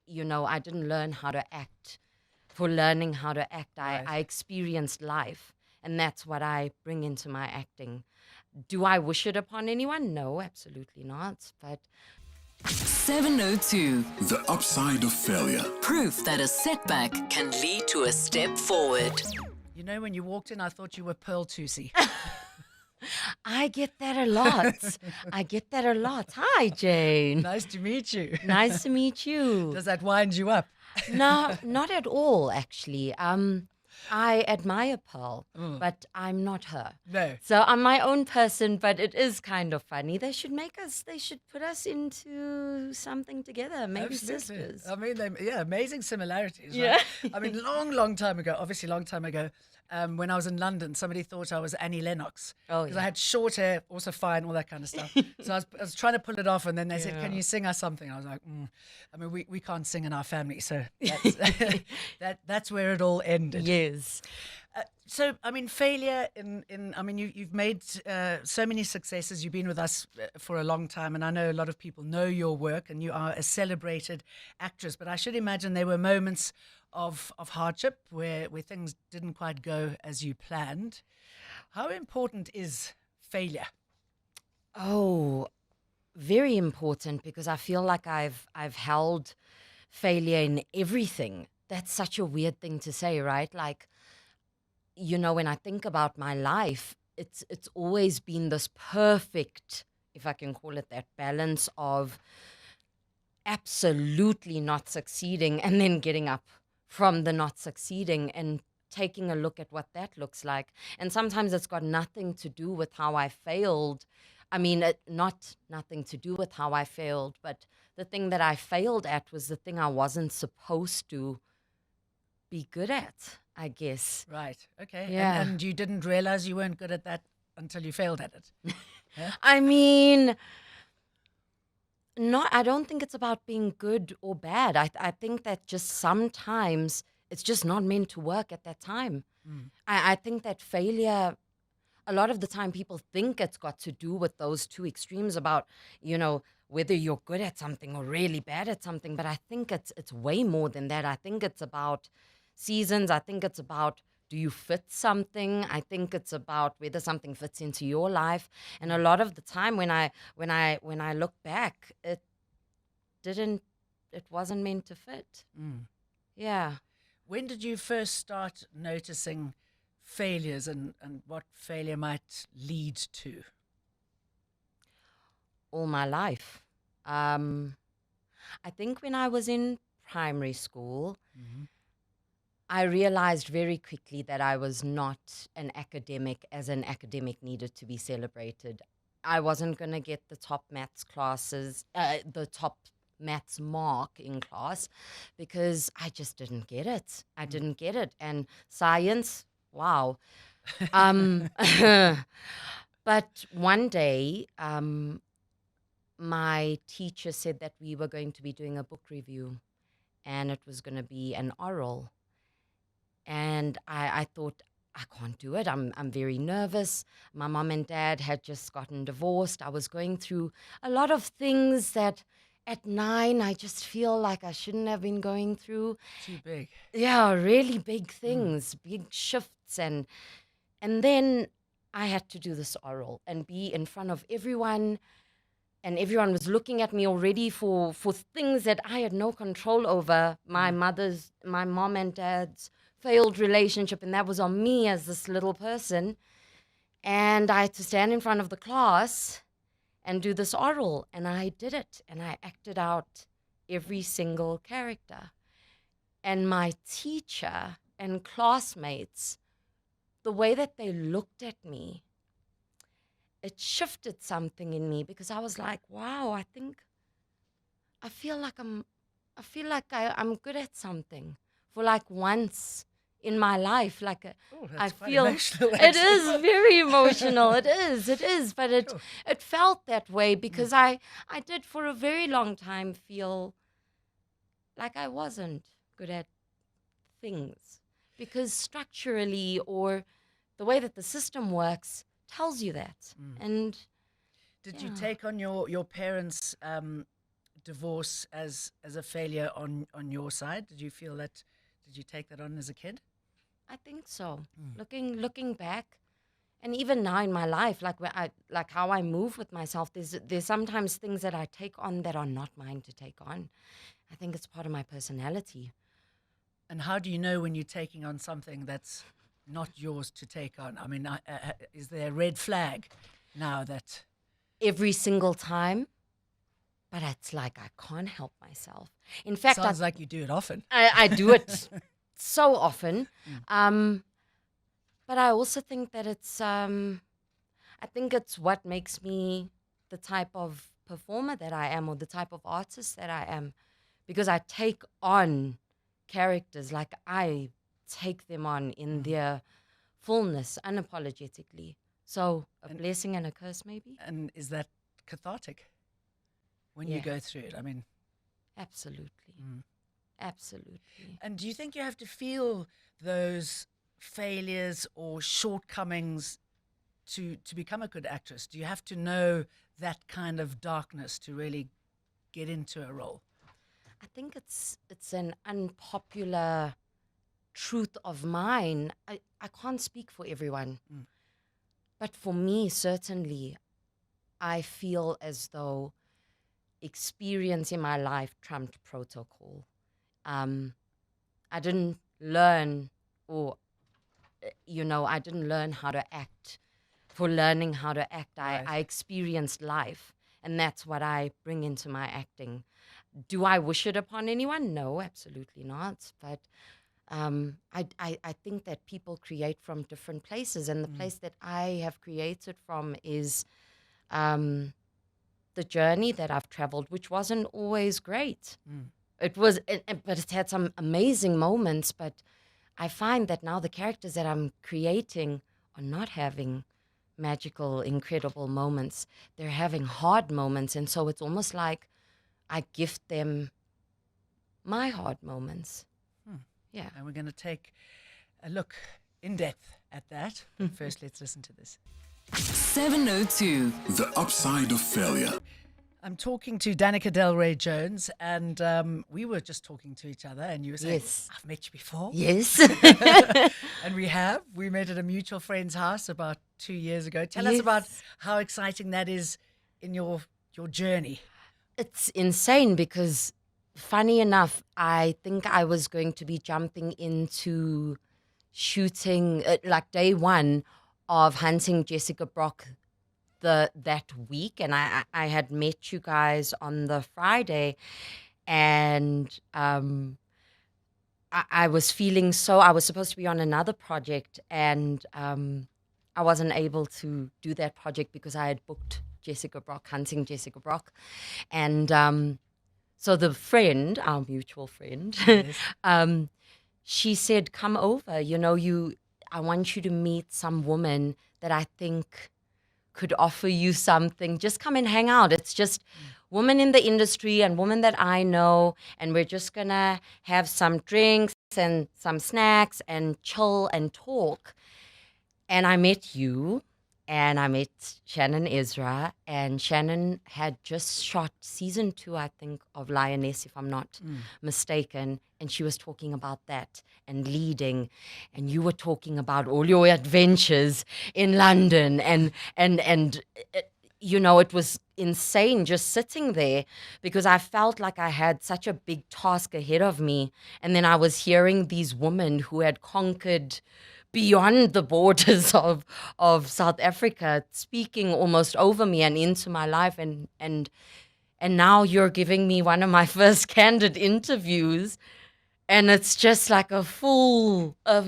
I didn't learn how to act for learning how to act. Right. I experienced life, and that's what I bring into my acting. Do I wish it upon anyone? No, absolutely not. But 702. The upside of failure. Proof that a setback can lead to a step forward. You know, when you walked in, I thought you were Pearl Tusi. I get that a lot. I get that a lot. Hi, Jane. Nice to meet you. Nice to meet you. Does that wind you up? No, not at all, actually. I admire Pearl, but I'm not her. No. So I'm my own person, but it is kind of funny. They should put us into something together, maybe Absolutely. sisters. I mean, amazing similarities. Yeah. Right? I mean, long time ago, when I was in London, somebody thought I was Annie Lennox. Oh, Because yeah. I had short hair, also fine, all that kind of stuff. So I was trying to pull it off, and then they said, "Can you sing us something?" I was like, I mean, we can't sing in our family, so that's where it all ended. Yes. So, I mean, failure you've made so many successes. You've been with us for a long time, and I know a lot of people know your work, and you are a celebrated actress. But I should imagine there were moments of hardship where things didn't quite go as you planned. How important is failure? Oh, very important, because I feel like I've held failure in everything. That's such a weird thing to say, right? Like, when I think about my life, it's always been this perfect, if I can call it that, balance of absolutely not succeeding and then getting up from the not succeeding and taking a look at what that looks like. And sometimes it's got nothing to do with how I failed. I mean, nothing to do with how I failed, but the thing that I failed at was the thing I wasn't supposed to be good at, I guess. Right. Okay. Yeah. And you didn't realize you weren't good at that until you failed at it. I mean, I don't think it's about being good or bad. I think that just sometimes it's just not meant to work at that time. I think that failure, a lot of the time people think it's got to do with those two extremes about, whether you're good at something or really bad at something. But I think it's way more than that. I think it's about seasons. I think it's about, do you fit something? I think it's about whether something fits into your life. And a lot of the time when I look back, it wasn't meant to fit. Yeah. When did you first start noticing failures and what failure might lead to? All my life. I think when I was in primary school, I realized very quickly that I was not an academic as an academic needed to be celebrated. I wasn't going to get the top maths classes, the top maths mark in class, because I just didn't get it. I didn't get it. And science, wow. But one day, my teacher said that we were going to be doing a book review, and it was going to be an oral. And I thought, I can't do it. I'm very nervous. My mom and dad had just gotten divorced. I was going through a lot of things that at 9 I just feel like I shouldn't have been going through. Too big. Yeah, really big things, big shifts. And then I had to do this oral and be in front of everyone. And everyone was looking at me already for things that I had no control over. My mom and dad's failed relationship, and that was on me as this little person. And I had to stand in front of the class and do this oral, and I did it, and I acted out every single character. And my teacher and classmates, the way that they looked at me, it shifted something in me, because I was like, wow, I feel like I'm good at something for like once in my life. Like I quite feel emotional, it actually. is very emotional. It is, but it felt that way because I did for a very long time feel like I wasn't good at things, because structurally, or the way that the system works tells you that. And Did you take on your parents' divorce as a failure on your side? Did you feel that? Did you take that on as a kid? I think so. Looking back, and even now in my life, like how I move with myself, there's sometimes things that I take on that are not mine to take on. I think it's part of my personality. And how do you know when you're taking on something that's not yours to take on? I mean, is there a red flag now that... Every single time, but it's like I can't help myself. In fact, Sounds like you do it often. I do it so often. But I also think that I think it's what makes me the type of performer that I am, or the type of artist that I am, because I take on characters, like I take them on in their fullness, unapologetically. So a blessing and a curse, maybe? And is that cathartic when you go through it? I mean... Absolutely. Absolutely. And do you think you have to feel those failures or shortcomings to become a good actress? Do you have to know that kind of darkness to really get into a role? I think it's an unpopular truth of mine. I can't speak for everyone. But for me, certainly, I feel as though experience in my life trumped protocol. I didn't learn, I didn't learn how to act for learning how to act. I experienced life, and that's what I bring into my acting. Do I wish it upon anyone? No, absolutely not. But I think that people create from different places, and the place that I have created from is the journey that I've traveled, which wasn't always great. It was, but it's had some amazing moments. But I find that now the characters that I'm creating are not having magical, incredible moments. They're having hard moments, and so it's almost like I gift them my hard moments. Yeah. And we're going to take a look in depth at that. But first, let's listen to this. 702. The upside of failure. I'm talking to Danica De La Rey Jones, and we were just talking to each other, and you were saying, Yes. I've met you before. Yes. And we have. We met at a mutual friend's house about 2 years ago. Tell us about how exciting that is in your journey. It's insane because, funny enough, I think I was going to be jumping into shooting, like day one of hunting Jessica Brock that week. And I had met you guys on the Friday, and I was feeling I was supposed to be on another project, and I wasn't able to do that project because I had booked Jessica Brock, hunting Jessica Brock. And so the friend, our mutual friend, she said, come over, I want you to meet some woman that I think could offer you something. Just come and hang out. It's just women in the industry and women that I know, and we're just going to have some drinks and some snacks and chill and talk. And I met you, and I met Shannon Ezra, and Shannon had just shot season 2, I think, of Lioness, if I'm not mistaken, and she was talking about that and leading, and you were talking about all your adventures in London, and it was insane just sitting there, because I felt like I had such a big task ahead of me, and then I was hearing these women who had conquered beyond the borders of South Africa, speaking almost over me and into my life, and now you're giving me one of my first candid interviews, and it's just like a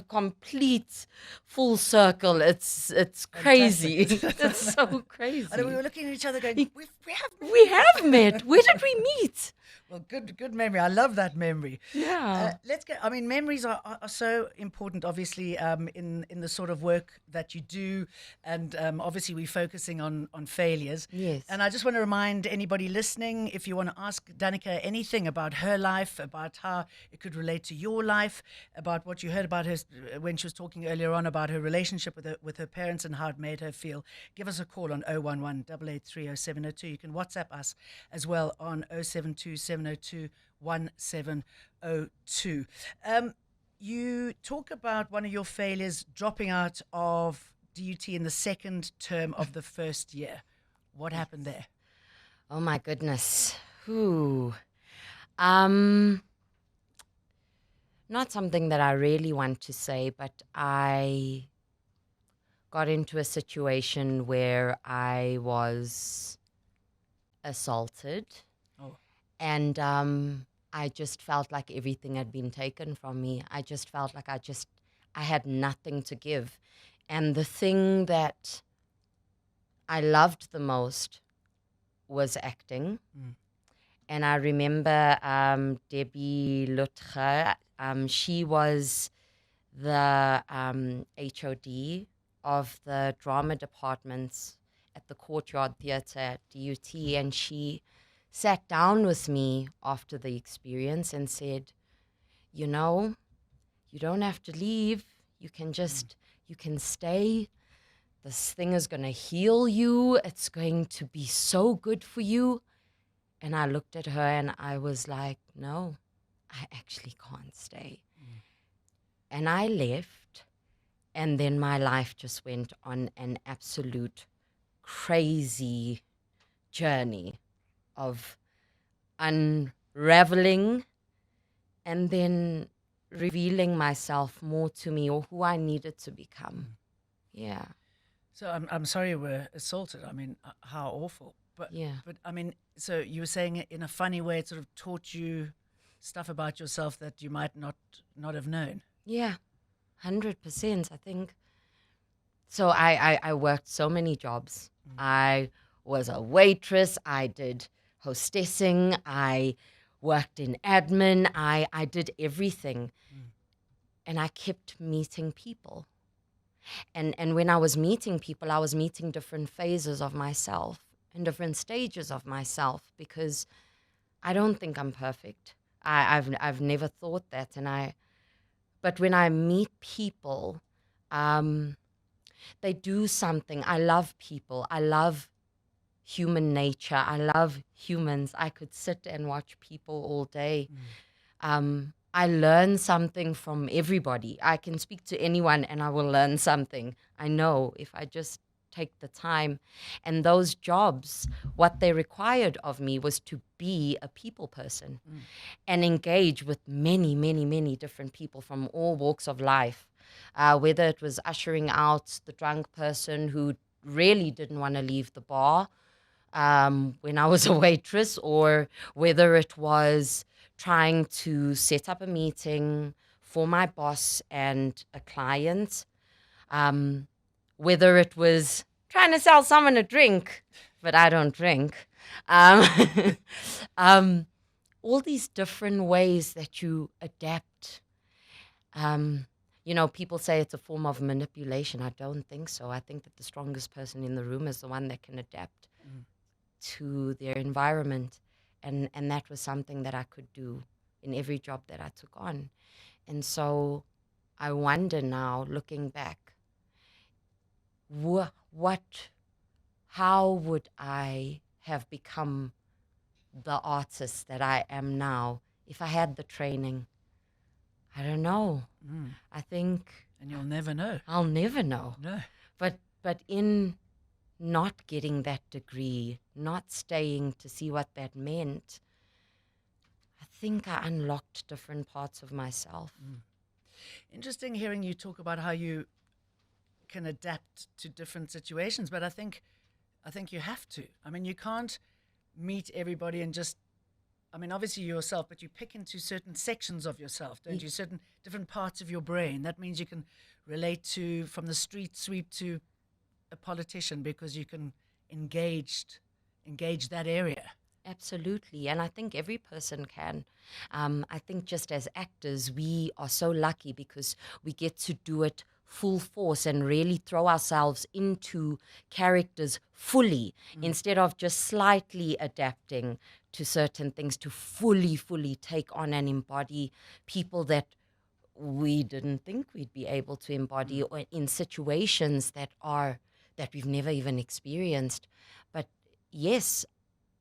complete full circle. It's crazy. It's so crazy. And we were looking at each other going, we have met. We have met. Where did we meet? Well, good memory. I love that memory. Yeah. Let's go. I mean, memories are so important, obviously, in the sort of work that you do, and obviously we're focusing on failures. Yes. And I just want to remind anybody listening, if you want to ask Danica anything about her life, about how it could relate to your life, about what you heard about her when she was talking earlier on about her relationship with her parents and how it made her feel, give us a call on 011 883 0702. You can WhatsApp us as well on 072 702 1702. You talk about one of your failures dropping out of DUT in the second term of the first year. What happened there? Oh my goodness. Ooh. Not something that I really want to say, but I got into a situation where I was assaulted, Oh, and I just felt like everything had been taken from me. I just felt like I had nothing to give. And the thing that I loved the most was acting. And I remember Debbie Lutger, she was the HOD of the drama departments at the Courtyard Theatre at DUT, and she sat down with me after the experience and said, you know, you don't have to leave. You can you can stay. This thing is going to heal you. It's going to be so good for you. And I looked at her and I was like, no, I actually can't stay. And I left. And then my life just went on an absolute crazy journey of unraveling and then revealing myself more to me or who I needed to become. Yeah. so I'm sorry you were assaulted. I mean, how awful. But Yeah. but I mean, so you were saying it in a funny way, it sort of taught you stuff about yourself that you might not have known. Yeah, 100%, I think. So I worked so many jobs. I was a waitress. I did hostessing. I worked in admin. I did everything. And I kept meeting people. And when I was meeting people, I was meeting different phases of myself and different stages of myself, because I don't think I'm perfect. I've never thought that. But when I meet people, they do something. I love people. I love human nature. I love humans. I could sit and watch people all day. I learn something from everybody. I can speak to anyone and I will learn something. I know if I just take the time. And those jobs, what they required of me was to be a people person and engage with many, many, many different people from all walks of life. Whether it was ushering out the drunk person who really didn't want to leave the bar when I was a waitress, or whether it was trying to set up a meeting for my boss and a client, whether it was trying to sell someone a drink, but I don't drink. All these different ways that you adapt. People say it's a form of manipulation. I don't think so. I think that the strongest person in the room is the one that can adapt to their environment. And that was something that I could do in every job that I took on. And so I wonder now, looking back, how would I have become the artist that I am now if I had the training? I don't know. I think... And you'll never know. I'll never know. No. But in not getting that degree, not staying to see what that meant, I think I unlocked different parts of myself. Interesting hearing you talk about how you can adapt to different situations, but I think you have to. I mean, you can't meet everybody and just, I mean, obviously yourself, but you pick into certain sections of yourself, don't you? Certain different parts of your brain. That means you can relate to, from the street sweep to a politician, because you can engage that area. Absolutely. And I think every person can. I think just as actors, we are so lucky because we get to do it full force and really throw ourselves into characters fully instead of just slightly adapting to certain things, to fully take on and embody people that we didn't think we'd be able to embody, or in situations that we've never even experienced. But yes,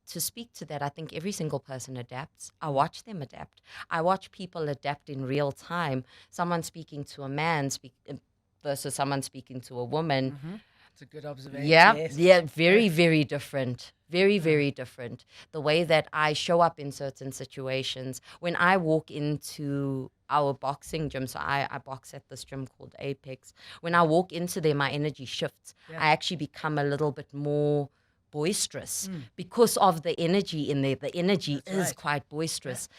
to speak to that, I think every single person adapts. I watch them adapt. I watch people adapt in real time. Someone speaking to a man versus someone speaking to a woman. It's a good observation. Yeah, Yes. yeah, very different. Very different. The way that I show up in certain situations. When I walk into our boxing gym, so I box at this gym called Apex. When I walk into there, my energy shifts. Yeah. I actually become a little bit more boisterous because of the energy in there. The energy That's is right. quite boisterous.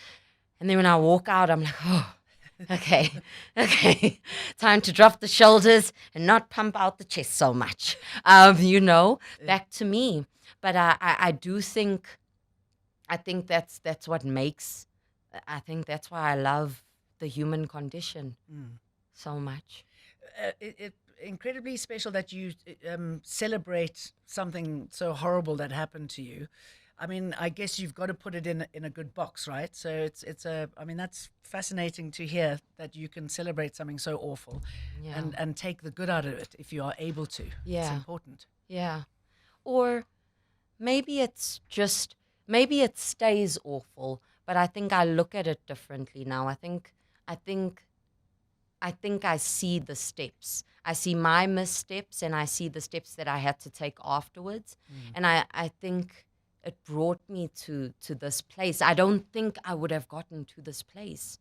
And then when I walk out, I'm like, oh, okay, time to drop the shoulders and not pump out the chest so much, back to me. But I do think, I think that's what makes, I think that's why I love the human condition so much. It incredibly special that you celebrate something so horrible that happened to you. I mean, I guess you've got to put it in a good box, right? So I mean, that's fascinating to hear that you can celebrate something so awful Yeah. and take the good out of it if you are able to. It's Yeah. important. Yeah. Or maybe it stays awful, but I think I look at it differently now. I think I see the steps. I see my missteps and I see the steps that I had to take afterwards. And I think it brought me to this place. I don't think I would have gotten to this place.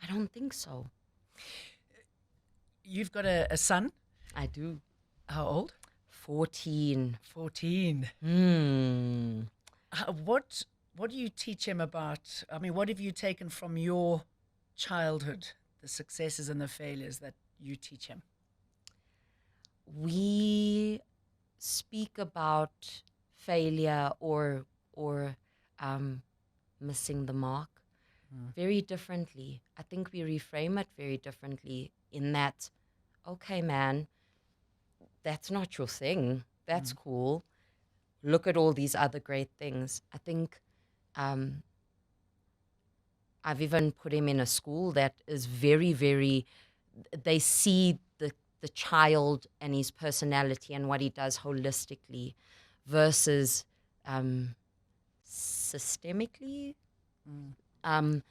I don't think so. You've got a son. I do. How old? 14. 14. What do you teach him about? I mean, what have you taken from your childhood, the successes and the failures that you teach him? We speak about failure or missing the mark very differently. I think we reframe it very differently in that, okay, man, that's not your thing. That's cool. Look at all these other great things. I think I've even put him in a school that is very, they see the child and his personality and what he does holistically versus systemically. And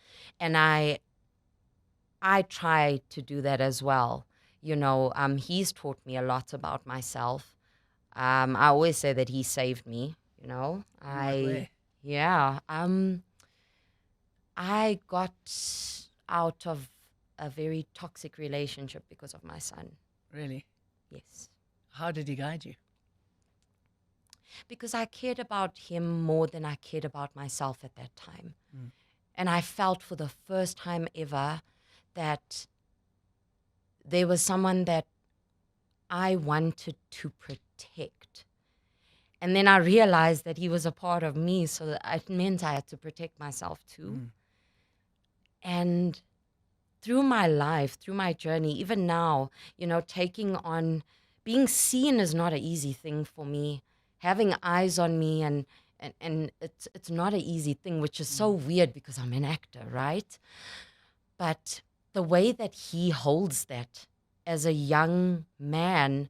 I try to do that as well. He's taught me a lot about myself. I always say that he saved me, What way? Yeah. I got out of a very toxic relationship because of my son. Really? Yes. How did he guide you? Because I cared about him more than I cared about myself at that time. And I felt for the first time ever that there was someone that I wanted to protect. And then I realized that he was a part of me, so that it meant I had to protect myself too. And through my life, through my journey, even now, taking on, being seen is not an easy thing for me. Having eyes on me and it's not an easy thing, which is so weird because I'm an actor, right? But the way that he holds that as a young man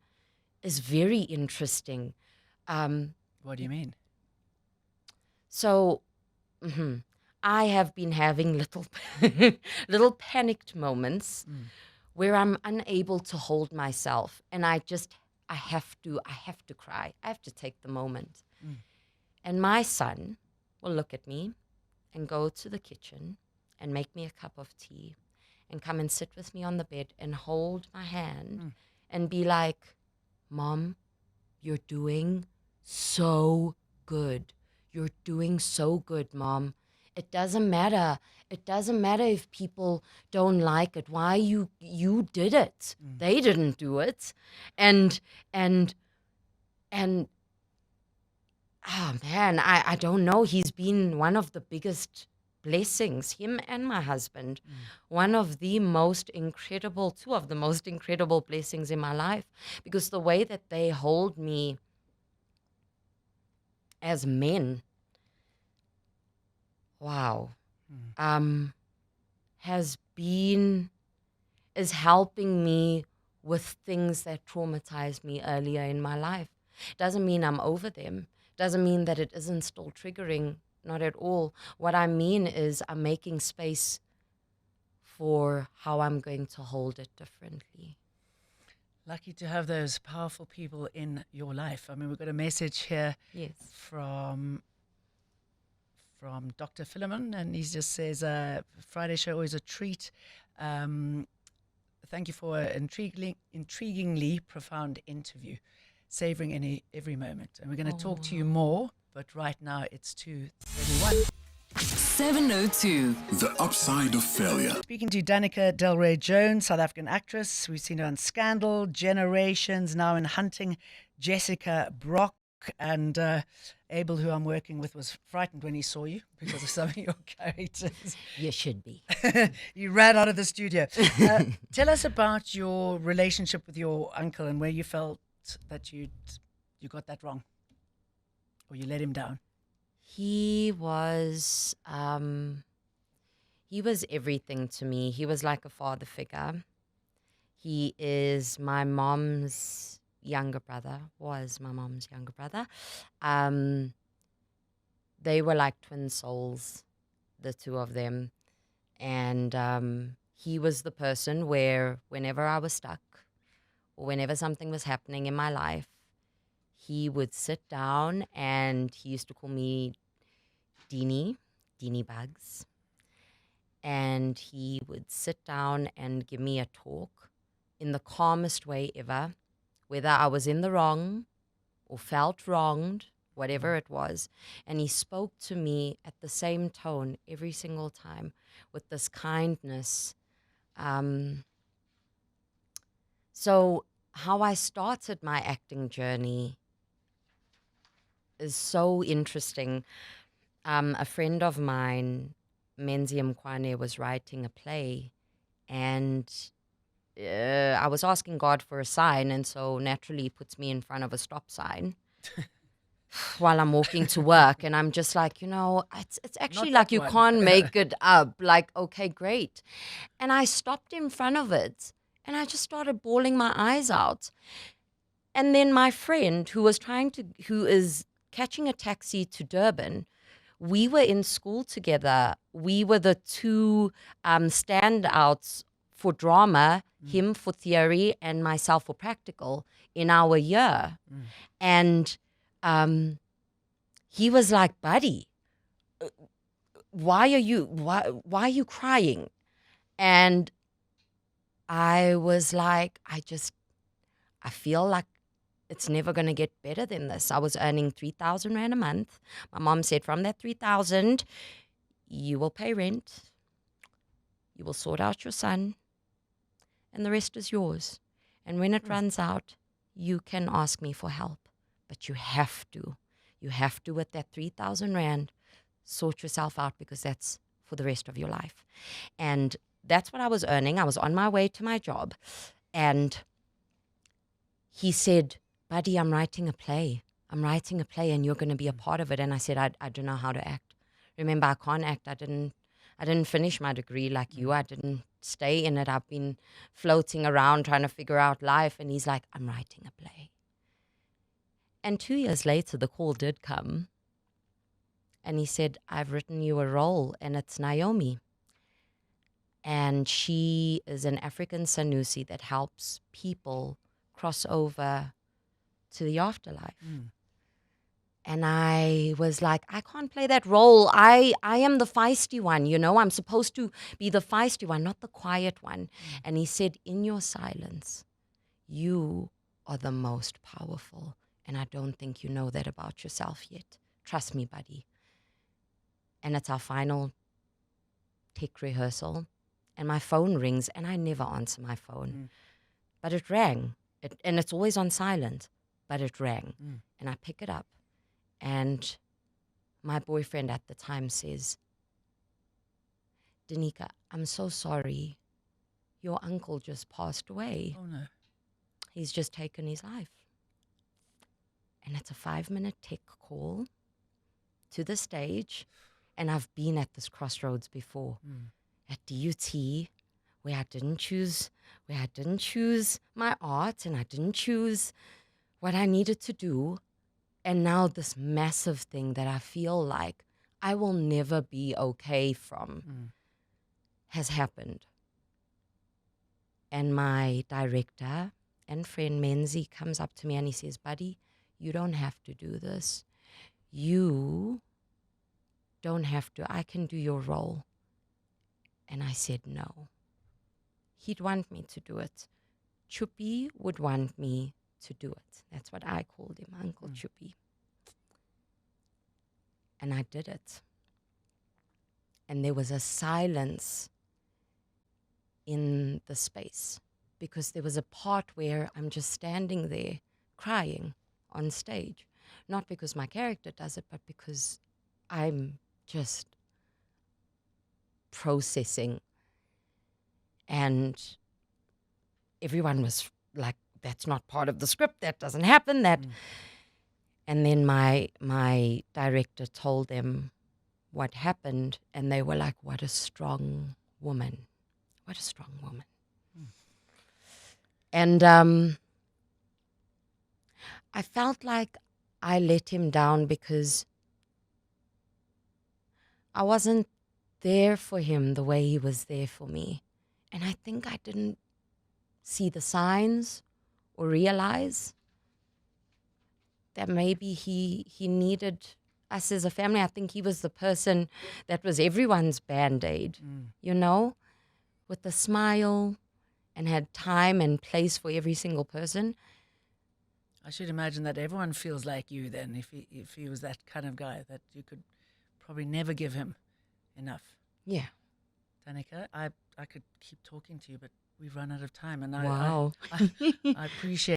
is very interesting. What do you mean? So I have been having little panicked moments where I'm unable to hold myself, and I have to cry. I have to take the moment. And my son will look at me and go to the kitchen and make me a cup of tea and come and sit with me on the bed and hold my hand and be like, Mom, you're doing so good. You're doing so good, Mom. It doesn't matter. It doesn't matter if people don't like it. Why you did it. They didn't do it. And Oh man, I don't know. He's been one of the biggest blessings, him and my husband. One of the most incredible, two of the most incredible blessings in my life. Because the way that they hold me as men, wow, has been, is helping me with things that traumatized me earlier in my life. Doesn't mean I'm over them. Doesn't mean that it isn't still triggering. Not at all. What I mean is I'm making space for how I'm going to hold it differently. Lucky to have those powerful people in your life. I mean, we've got a message here Yes. from Dr. Philemon, and he just says, Friday show always a treat. Thank you for an intriguingly profound interview, savoring every moment. And we're going to talk to you more, but right now it's 2:31. 702. The upside of failure. Speaking to Danica De La Rey Jones, South African actress. We've seen her on Scandal, Generations, now in Hunting, Jessica Brock. And Abel, who I'm working with, was frightened when he saw you because of some of your characters. You should be. You ran out of the studio. Tell us about your relationship with your uncle and where you felt that you got that wrong or you let him down. He was everything to me. He was like a father figure. He is my mom's younger brother, was my mom's younger brother. They were like twin souls, the two of them. And he was the person where whenever I was stuck or whenever something was happening in my life, he would sit down and he used to call me Deanie Bugs. And he would sit down and give me a talk in the calmest way ever, whether I was in the wrong or felt wronged, whatever it was. And he spoke to me at the same tone every single time with this kindness. So how I started my acting journey is so interesting. A friend of mine, Menzi Mkwane, was writing a play, and I was asking God for a sign, and so naturally he puts me in front of a stop sign while I'm walking to work, and I'm just like, it's actually Not like that you one. can't make it up. Like, okay, great. And I stopped in front of it, and I just started bawling my eyes out. And then my friend who is catching a taxi to Durban, we were in school together. We were the two standouts for drama, him for theory and myself for practical in our year. And he was like, buddy, why are you crying? And I was like, I feel like it's never going to get better than this. I was earning 3,000 Rand a month. My mom said, from that 3,000, you will pay rent, you will sort out your son, and the rest is yours. And when it runs out, you can ask me for help. But you have to with that 3,000 Rand, sort yourself out, because that's for the rest of your life. And that's what I was earning. I was on my way to my job. And he said, buddy, I'm writing a play and you're going to be a part of it. And I said, I don't know how to act. Remember, I can't act. I didn't finish my degree like you. I didn't stay in it. I've been floating around trying to figure out life. And he's like, I'm writing a play. And 2 years later, the call did come. And he said, I've written you a role, and it's Naomi. And she is an African Sanusi that helps people cross over to the afterlife. And I was like, I can't play that role. I am the feisty one, I'm supposed to be the feisty one, not the quiet one. And he said, in your silence, you are the most powerful. And I don't think you know that about yourself yet. Trust me, buddy. And it's our final tech rehearsal. And my phone rings, and I never answer my phone. But it rang. And it's always on silent, but it rang. And I pick it up. And my boyfriend at the time says, Danica, I'm so sorry. Your uncle just passed away. Oh, no. He's just taken his life. And it's a 5-minute tech call to the stage. And I've been at this crossroads before. At DUT, where I didn't choose my art and I didn't choose what I needed to do. And now this massive thing that I feel like I will never be okay from has happened. And my director and friend Menzi comes up to me and he says, buddy, you don't have to do this. You don't have to. I can do your role. And I said no. He'd want me to do it. Chuppy would want me to do it. That's what I called him, Uncle Chuppy. And I did it. And there was a silence in the space because there was a part where I'm just standing there crying on stage. Not because my character does it, but because I'm just processing. And everyone was like, that's not part of the script. That doesn't happen. And then my director told them what happened, and they were like, what a strong woman. What a strong woman. And I felt like I let him down because I wasn't there for him the way he was there for me. And I think I didn't see the signs or realize that maybe he needed us as a family. I think he was the person that was everyone's Band-Aid, you know, with a smile and had time and place for every single person. I should imagine that everyone feels like you then, if he was that kind of guy, that you could probably never give him enough. Yeah. Danica, I could keep talking to you, but we've run out of time. And Wow. I appreciate